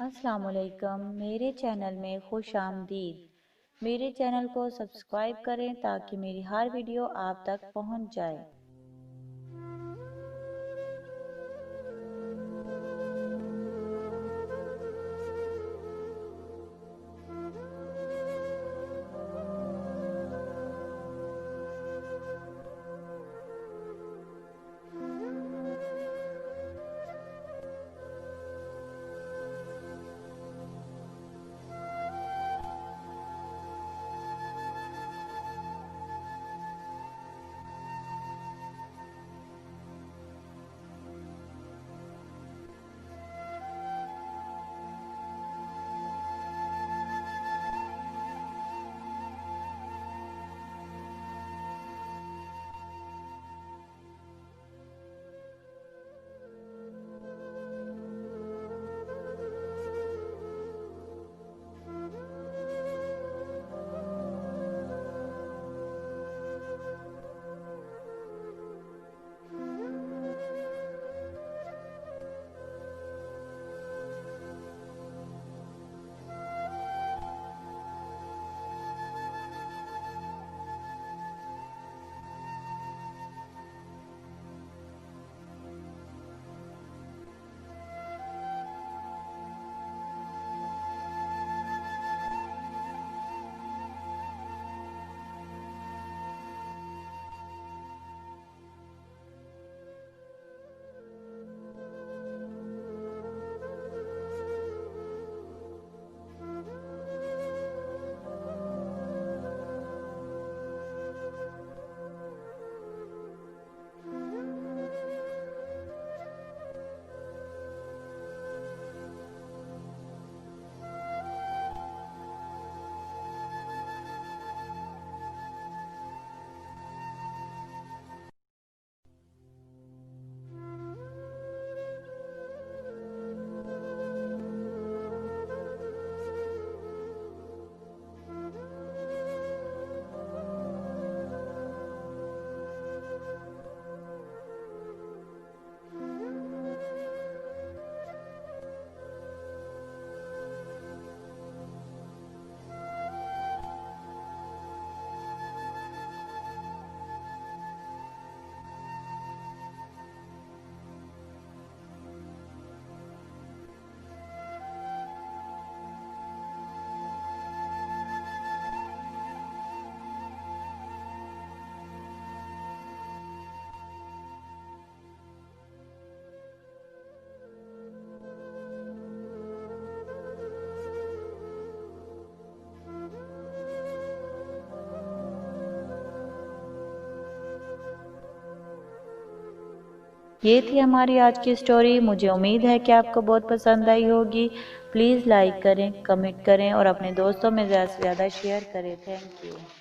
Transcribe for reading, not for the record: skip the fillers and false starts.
अस्सलाम वालेकुम, मेरे चैनल में खुश आमदीद। मेरे चैनल को सब्सक्राइब करें ताकि मेरी हर वीडियो आप तक पहुंच जाए। ये थी हमारी आज की स्टोरी। मुझे उम्मीद है कि आपको बहुत पसंद आई होगी। प्लीज़ लाइक करें, कमेंट करें और अपने दोस्तों में ज़्यादा से ज़्यादा शेयर करें। Thank you.